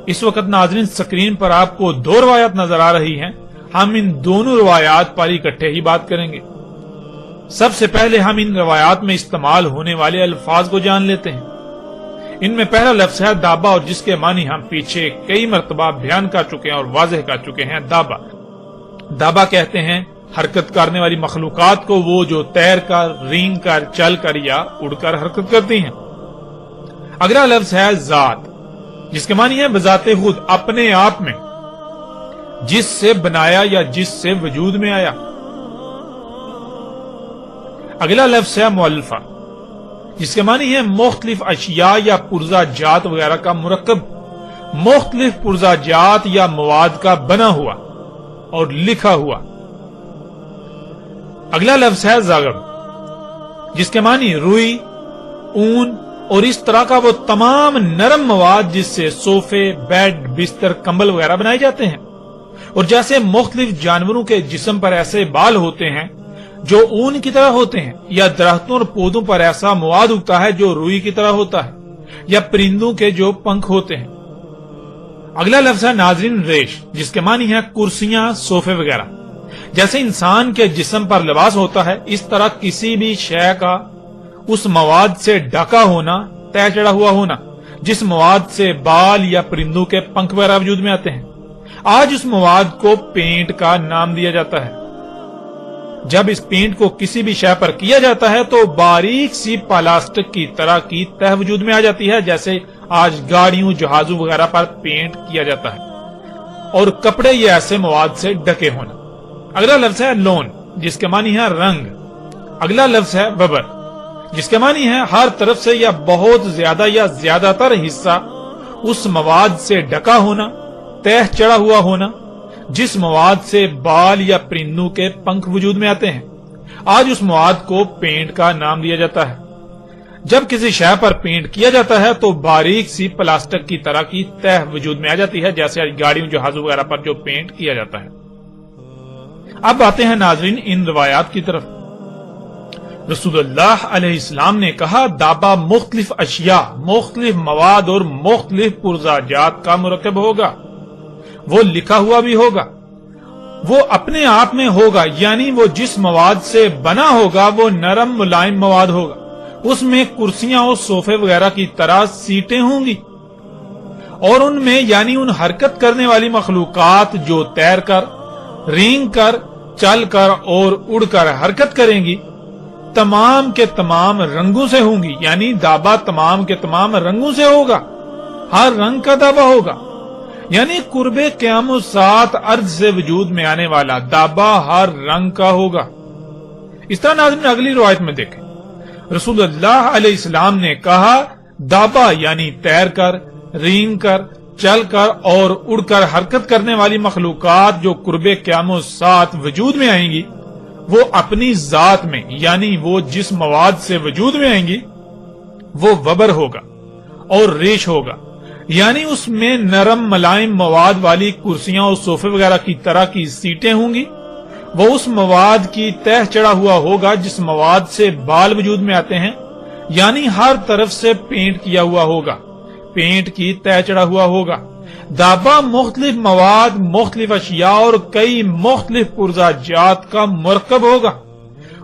اس وقت ناظرین اسکرین پر آپ کو دو روایات نظر آ رہی ہیں، ہم ان دونوں روایات پر اکٹھے ہی بات کریں گے۔ سب سے پہلے ہم ان روایات میں استعمال ہونے والے الفاظ کو جان لیتے ہیں۔ ان میں پہلا لفظ ہے دابا، اور جس کے معنی ہم پیچھے کئی مرتبہ بیان کر چکے ہیں اور واضح کر چکے ہیں۔ دابا دابا کہتے ہیں حرکت کرنے والی مخلوقات کو، وہ جو تیر کر، رینگ کر، چل کر یا اڑ کر حرکت کرتی ہیں۔ اگلا لفظ ہے ذات، جس کے معنی ہے بذات خود، اپنے آپ میں، جس سے بنایا یا جس سے وجود میں آیا۔ اگلا لفظ ہے مؤلفہ، جس کے معنی ہے مختلف اشیاء یا پرزہ جات وغیرہ کا مرکب، مختلف پرزہ جات یا مواد کا بنا ہوا اور لکھا ہوا۔ اگلا لفظ ہے زاغب، جس کے معنی روئی، اون اور اس طرح کا وہ تمام نرم مواد جس سے صوفے، بیڈ، بستر، کمبل وغیرہ بنائے جاتے ہیں۔ اور جیسے مختلف جانوروں کے جسم پر ایسے بال ہوتے ہیں جو اون کی طرح ہوتے ہیں، یا درختوں اور پودوں پر ایسا مواد اگتا ہے جو روئی کی طرح ہوتا ہے، یا پرندوں کے جو پنکھ ہوتے ہیں۔ اگلا لفظ ہے ناظرین ریش، جس کے معنی ہے کرسیاں، صوفے وغیرہ۔ جیسے انسان کے جسم پر لباس ہوتا ہے، اس طرح کسی بھی شے کا اس مواد سے ڈھکا ہونا، طے چڑھا ہوا ہونا، جس مواد سے بال یا پرندوں کے پنکھ وغیرہ وجود میں آتے ہیں۔ آج اس مواد کو پینٹ کا نام دیا جاتا ہے۔ جب اس پینٹ کو کسی بھی شے پر کیا جاتا ہے تو باریک سی پلاسٹک کی طرح کی تہ وجود میں آ جاتی ہے، جیسے آج گاڑیوں، جہازوں وغیرہ پر پینٹ کیا جاتا ہے، اور کپڑے یہ ایسے مواد سے ڈھکے ہونا۔ اگلا لفظ ہے لون، جس کے معنی ہے رنگ۔ اگلا لفظ ہے وبر، جس کے معنی ہے ہر طرف سے یا بہت زیادہ یا زیادہ تر حصہ اس مواد سے ڈھکا ہونا، تہ چڑھا ہوا ہونا، جس مواد سے بال یا پرندوں کے پنکھ وجود میں آتے ہیں۔ آج اس مواد کو پینٹ کا نام دیا جاتا ہے۔ جب کسی شے پر پینٹ کیا جاتا ہے تو باریک سی پلاسٹک کی طرح کی تہ وجود میں آ جاتی ہے، جیسے گاڑیوں، جہازوں وغیرہ پر جو پینٹ کیا جاتا ہے۔ اب آتے ہیں ناظرین ان روایات کی طرف۔ رسول اللہ علیہ السلام نے کہا دابا مختلف اشیاء، مختلف مواد اور مختلف پرزہ جات کا مرکب ہوگا، وہ لکھا ہوا بھی ہوگا، وہ اپنے آپ میں ہوگا، یعنی وہ جس مواد سے بنا ہوگا وہ نرم ملائم مواد ہوگا، اس میں کرسیاں اور صوفے وغیرہ کی طرح سیٹیں ہوں گی، اور ان میں یعنی ان حرکت کرنے والی مخلوقات جو تیر کر، رینگ کر، چل کر اور اڑ کر حرکت کریں گی، تمام کے تمام رنگوں سے ہوں گی، یعنی دابا تمام کے تمام رنگوں سے ہوگا، ہر رنگ کا دابا ہوگا، یعنی قرب قیام الساعت ارض سے وجود میں آنے والا دابا ہر رنگ کا ہوگا۔ اس طرح ناظرین اگلی روایت میں دیکھیں، رسول اللہ علیہ السلام نے کہا دابا یعنی تیر کر، رینگ کر، چل کر اور اڑ کر حرکت کرنے والی مخلوقات جو قرب قیام الساعت وجود میں آئیں گی، وہ اپنی ذات میں یعنی وہ جس مواد سے وجود میں آئیں گی وہ وبر ہوگا اور ریش ہوگا، یعنی اس میں نرم ملائم مواد والی کرسیاں اور صوفے وغیرہ کی طرح کی سیٹیں ہوں گی، وہ اس مواد کی تہ چڑھا ہوا ہوگا جس مواد سے بال وجود میں آتے ہیں، یعنی ہر طرف سے پینٹ کیا ہوا ہوگا، پینٹ کی تہ چڑھا ہوا ہوگا۔ دابا مختلف مواد، مختلف اشیاء اور کئی مختلف پرزہ جات کا مرکب ہوگا،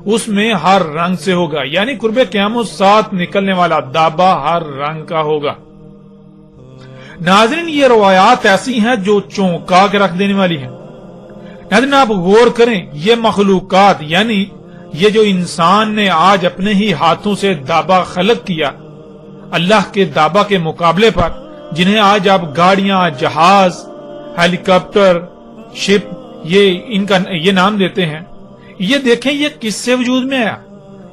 اس میں ہر رنگ سے ہوگا، یعنی قرب قیام الساعت نکلنے والا دابا ہر رنگ کا ہوگا۔ ناظرین یہ روایات ایسی ہیں جو چونکا کے رکھ دینے والی ہیں۔ ناظرین آپ غور کریں، یہ مخلوقات یعنی یہ جو انسان نے آج اپنے ہی ہاتھوں سے دابا خلق کیا اللہ کے دابا کے مقابلے پر، جنہیں آج آپ گاڑیاں، جہاز، ہیلی کاپٹر، شپ یہ نام دیتے ہیں، یہ دیکھیں یہ کس سے وجود میں آیا؟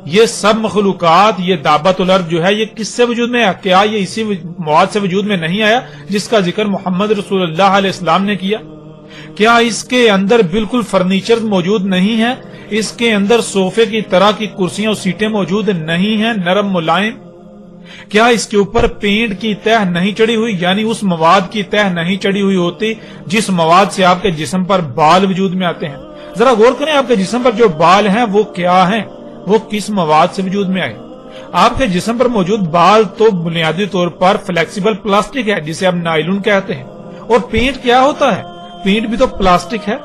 یہ سب مخلوقات، یہ دابۃ الارض جو ہے یہ کس سے وجود میں آیا؟ کیا یہ اسی مواد سے وجود میں نہیں آیا جس کا ذکر محمد رسول اللہ علیہ السلام نے کیا؟ کیا اس کے اندر بالکل فرنیچر موجود نہیں ہے؟ اس کے اندر صوفے کی طرح کی کرسیاں اور سیٹیں موجود نہیں ہیں نرم ملائم؟ کیا اس کے اوپر پینٹ کی تہ نہیں چڑھی ہوئی، یعنی اس مواد کی تہ نہیں چڑھی ہوئی ہوتی جس مواد سے آپ کے جسم پر بال وجود میں آتے ہیں؟ ذرا غور کریں، آپ کے جسم پر جو بال ہیں وہ کیا ہیں، وہ کس مواد سے وجود میں آئے؟ آپ کے جسم پر موجود بال تو بنیادی طور پر فلیکسیبل پلاسٹک ہے جسے ہم نائلون کہتے ہیں، اور پینٹ کیا ہوتا ہے؟ پینٹ بھی تو پلاسٹک ہے۔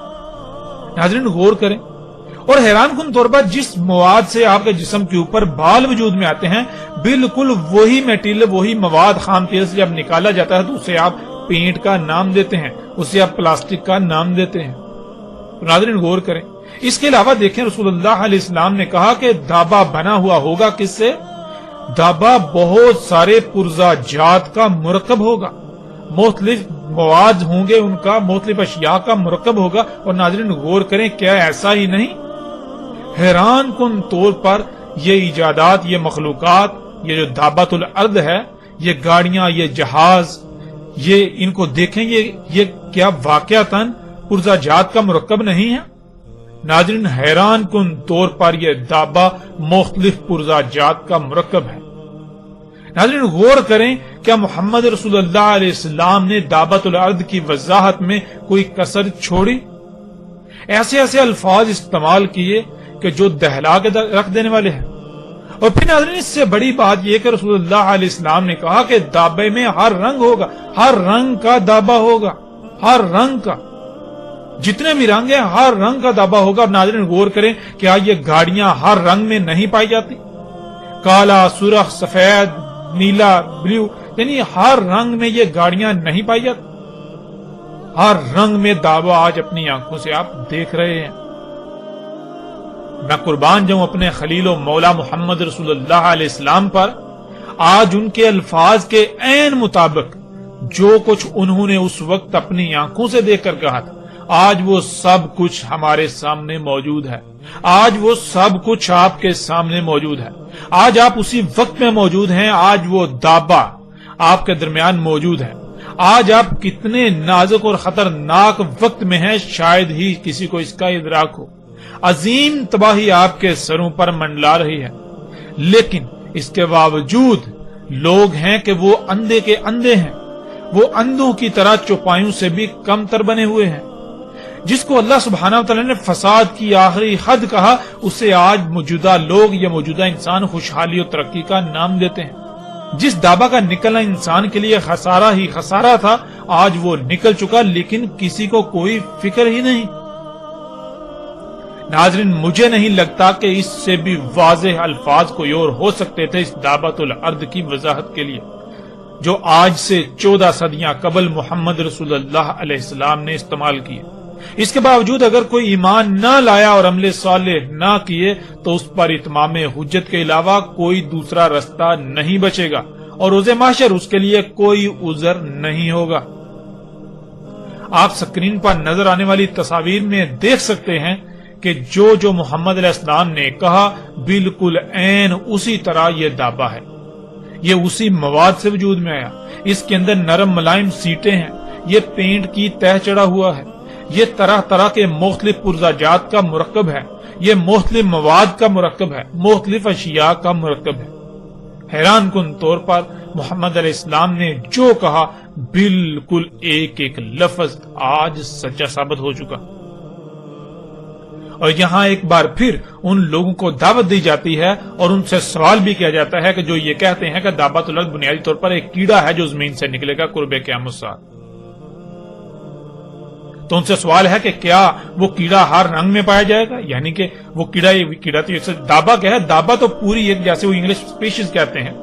ناظرین غور کریں، اور حیران کن طور پر جس مواد سے آپ کے جسم کے اوپر بال وجود میں آتے ہیں، بالکل وہی میٹیریل، وہی مواد خام تیل سے جب نکالا جاتا ہے تو اسے آپ پینٹ کا نام دیتے ہیں، اسے آپ پلاسٹک کا نام دیتے ہیں۔ تو ناظرین غور کریں، اس کے علاوہ دیکھیں رسول اللہ علیہ السلام نے کہا کہ دابا بنا ہوا ہوگا کس سے؟ دابا بہت سارے پرزا جات کا مرکب ہوگا، مختلف مواد ہوں گے، ان کا مختلف اشیاء کا مرکب ہوگا۔ اور ناظرین غور کریں، کیا ایسا ہی نہیں؟ حیران کن طور پر یہ ایجادات، یہ مخلوقات، یہ جو دابۃ الارض ہے، یہ گاڑیاں، یہ جہاز، یہ ان کو دیکھیں، یہ کیا واقعتاً پرزا جات کا مرکب نہیں ہے؟ ناظرین حیران کن طور پر یہ دابا مختلف پرزا جات کا مرکب ہے۔ ناظرین غور کریں، کیا محمد رسول اللہ علیہ السلام نے دابۃ الارض کی وضاحت میں کوئی کسر چھوڑی؟ ایسے ایسے الفاظ استعمال کیے کہ جو دہلا کے رکھ دینے والے ہیں۔ اور پھر ناظرین اس سے بڑی بات یہ کہ رسول اللہ علیہ السلام نے کہا کہ دابے میں ہر رنگ ہوگا، ہر رنگ کا دابا ہوگا، ہر رنگ کا، جتنے بھی رنگ ہیں ہر رنگ کا دابا ہوگا۔ اور ناظرین غور کریں، کیا یہ گاڑیاں ہر رنگ میں نہیں پائی جاتی؟ کالا، سرخ، سفید، نیلا، بلیو، یعنی ہر رنگ میں یہ گاڑیاں نہیں پائی جاتی؟ ہر رنگ میں دابا آج اپنی آنکھوں سے آپ دیکھ رہے ہیں۔ میں قربان جاؤں اپنے خلیل و مولا محمد رسول اللہ علیہ السلام پر، آج ان کے الفاظ کے عین مطابق جو کچھ انہوں نے اس وقت اپنی آنکھوں سے دیکھ کر کہا تھا، آج وہ سب کچھ ہمارے سامنے موجود ہے۔ آج وہ سب کچھ آپ کے سامنے موجود ہے۔ آج آپ اسی وقت میں موجود ہیں، آج وہ دابا آپ کے درمیان موجود ہے۔ آج آپ کتنے نازک اور خطرناک وقت میں ہیں، شاید ہی کسی کو اس کا ادراک ہو۔ عظیم تباہی آپ کے سروں پر منڈلا رہی ہے، لیکن اس کے باوجود لوگ ہیں کہ وہ اندھے کے اندھے ہیں، وہ اندھوں کی طرح چوپایوں سے بھی کم تر بنے ہوئے ہیں۔ جس کو اللہ سبحانہ وتعالی نے فساد کی آخری حد کہا، اسے آج موجودہ لوگ یا موجودہ انسان خوشحالی اور ترقی کا نام دیتے ہیں۔ جس دابا کا نکلنا انسان کے لیے خسارہ ہی خسارہ تھا، آج وہ نکل چکا، لیکن کسی کو کوئی فکر ہی نہیں۔ ناظرین مجھے نہیں لگتا کہ اس سے بھی واضح الفاظ کوئی اور ہو سکتے تھے اس دابۃ الارض کی وضاحت کے لیے، جو آج سے 14 صدیاں قبل محمد رسول اللہ علیہ السلام نے استعمال کیے۔ اس کے باوجود اگر کوئی ایمان نہ لایا اور عمل صالح نہ کیے تو اس پر اتمام حجت کے علاوہ کوئی دوسرا رستہ نہیں بچے گا، اور روز محشر اس کے لیے کوئی عذر نہیں ہوگا۔ آپ سکرین پر نظر آنے والی تصاویر میں دیکھ سکتے ہیں کہ جو محمد علیہ السلام نے کہا، بالکل عین اسی طرح یہ دابا ہے۔ یہ اسی مواد سے وجود میں آیا۔ اس کے اندر نرم ملائم سیٹیں ہیں، یہ پینٹ کی تہ چڑھا ہوا ہے، یہ طرح طرح کے مختلف پرزا جات کا مرکب ہے، یہ مختلف مواد کا مرکب ہے، مختلف اشیاء کا مرکب ہے۔ حیران کن طور پر محمد علیہ السلام نے جو کہا، بالکل ایک ایک لفظ آج سچا ثابت ہو چکا۔ اور یہاں ایک بار پھر ان لوگوں کو دعوت دی جاتی ہے اور ان سے سوال بھی کیا جاتا ہے کہ جو یہ کہتے ہیں کہ دابۃ الارض بنیادی طور پر ایک کیڑا ہے جو زمین سے نکلے گا قرب قیامت ساتھ، تو ان سے سوال ہے کہ کیا وہ کیڑا ہر رنگ میں پایا جائے گا؟ یعنی کہ وہ کیڑا تو دابا کیا ہے؟ دابا تو پوری ایک، جیسے وہ انگلش اسپیشیز کہتے ہیں،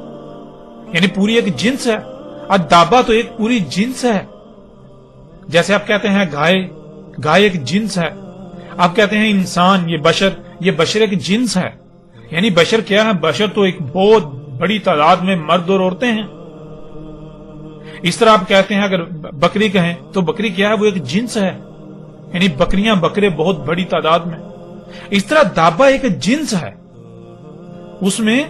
یعنی پوری ایک جنس ہے۔ اب دابا تو ایک پوری جنس ہے، جیسے آپ کہتے ہیں گائے ایک جنس ہے، آپ کہتے ہیں انسان، یہ بشر ایک جنس ہے۔ یعنی بشر کیا ہے؟ بشر تو ایک بہت بڑی تعداد میں مرد اور عورتیں ہیں۔ اس طرح آپ کہتے ہیں اگر بکری کہیں تو بکری کیا ہے؟ وہ ایک جنس ہے، یعنی بکریاں بکرے بہت بڑی تعداد میں۔ اس طرح دابا ایک جنس ہے، اس میں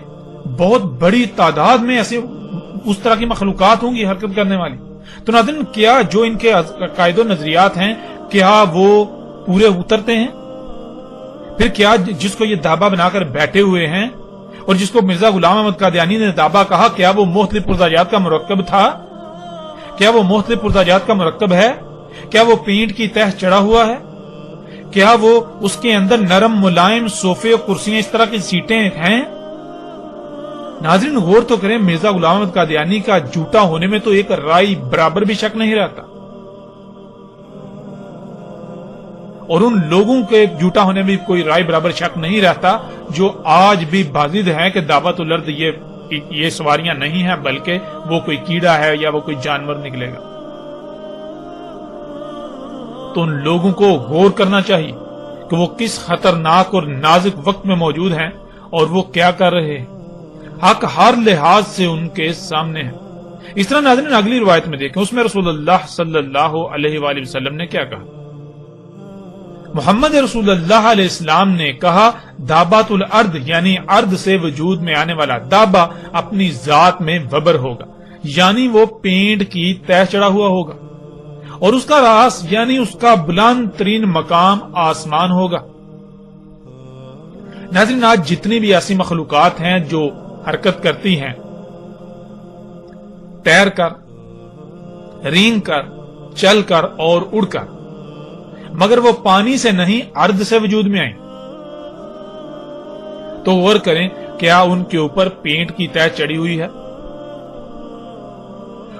بہت بڑی تعداد میں ایسے اس طرح کی مخلوقات ہوں گی حرکت کرنے والی۔ تو ناظرین کیا جو ان کے عقائد و نظریات ہیں، کیا وہ پورے اترتے ہیں؟ پھر کیا جس کو یہ دابا بنا کر بیٹھے ہوئے ہیں اور جس کو مرزا غلام احمد قادیانی نے دابا کہا، کیا وہ مختلف پرزاجات کا مرکب تھا؟ کیا وہ مختلف پرزاجات کا مرکب ہے؟ کیا وہ پینٹ کی تہ چڑھا ہوا ہے؟ کیا وہ اس کے اندر نرم ملائم صوفے اور کرسیاں اس طرح کی سیٹیں ہیں؟ ناظرین غور تو کریں، مرزا غلام احمد قادیانی کا جھوٹا ہونے میں تو ایک رائی برابر بھی شک نہیں رہتا۔ اور ان لوگوں کے جھوٹا ہونے میں کوئی رائے برابر شک نہیں رہتا جو آج بھی بازد ہیں کہ دعوت الارض یہ سواریاں نہیں ہیں بلکہ وہ کوئی کیڑا ہے یا وہ کوئی جانور نکلے گا. تو ان لوگوں کو غور کرنا چاہیے کہ وہ کس خطرناک اور نازک وقت میں موجود ہیں اور وہ کیا کر رہے ہیں. حق ہر لحاظ سے ان کے سامنے ہے. اس طرح ناظرین اگلی روایت میں دیکھیں، اس میں رسول اللہ صلی اللہ علیہ وآلہ وسلم نے کیا کہا. محمد رسول اللہ علیہ السلام نے کہا دابات الارض یعنی ارض سے وجود میں آنے والا دابا اپنی ذات میں وبر ہوگا، یعنی وہ پینٹ کی تہ چڑھا ہوا ہوگا، اور اس کا راس یعنی اس کا بلند ترین مقام آسمان ہوگا. ناظرین آج جتنی بھی ایسی مخلوقات ہیں جو حرکت کرتی ہیں، تیر کر، رینگ کر، چل کر اور اڑ کر، مگر وہ پانی سے نہیں ارض سے وجود میں آئیں، تو غور کریں کیا ان کے اوپر پینٹ کی تہ چڑھی ہوئی ہے؟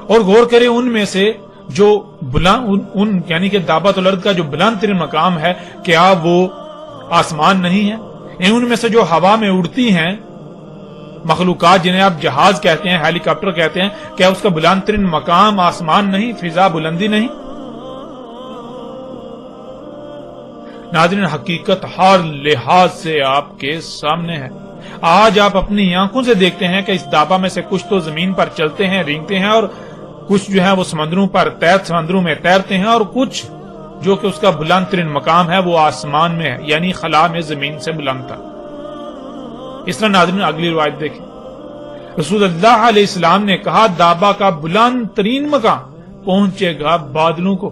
اور غور کریں ان میں سے جو بلند یعنی کہ دابت الارض کا جو بلند ترین مقام ہے کیا وہ آسمان نہیں ہے؟ ان میں سے جو ہوا میں اڑتی ہیں مخلوقات جنہیں آپ جہاز کہتے ہیں، ہیلی کاپٹر کہتے ہیں، کیا اس کا بلند ترین مقام آسمان نہیں، فضا بلندی نہیں؟ ناظرین حقیقت ہر لحاظ سے آپ کے سامنے ہے. آج آپ اپنی آنکھوں سے دیکھتے ہیں کہ اس دابا میں سے کچھ تو زمین پر چلتے ہیں، رینگتے ہیں، اور کچھ جو ہے وہ سمندروں میں تیرتے ہیں، اور کچھ جو کہ اس کا بلند ترین مقام ہے وہ آسمان میں ہے، یعنی خلا میں زمین سے بلند تھا. اس طرح ناظرین اگلی روایت دیکھیں، رسول اللہ علیہ السلام نے کہا دابا کا بلند ترین مقام پہنچے گا بادلوں کو.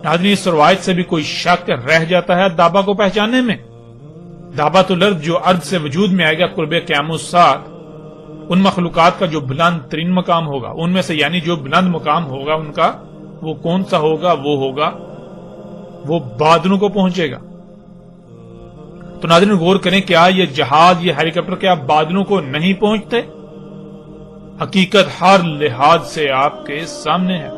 ناظرین اس روایت سے بھی کوئی شک رہ جاتا ہے دابا کو پہچاننے میں؟ دابت الارض جو ارض سے وجود میں آئے گا قرب قیام الساعۃ، ان مخلوقات کا جو بلند ترین مقام ہوگا ان میں سے یعنی جو بلند مقام ہوگا ان کا وہ کون سا ہوگا؟ وہ بادلوں کو پہنچے گا. تو ناظرین غور کریں کیا یہ جہاز یہ ہیلی کاپٹر کیا بادلوں کو نہیں پہنچتے؟ حقیقت ہر لحاظ سے آپ کے سامنے ہے.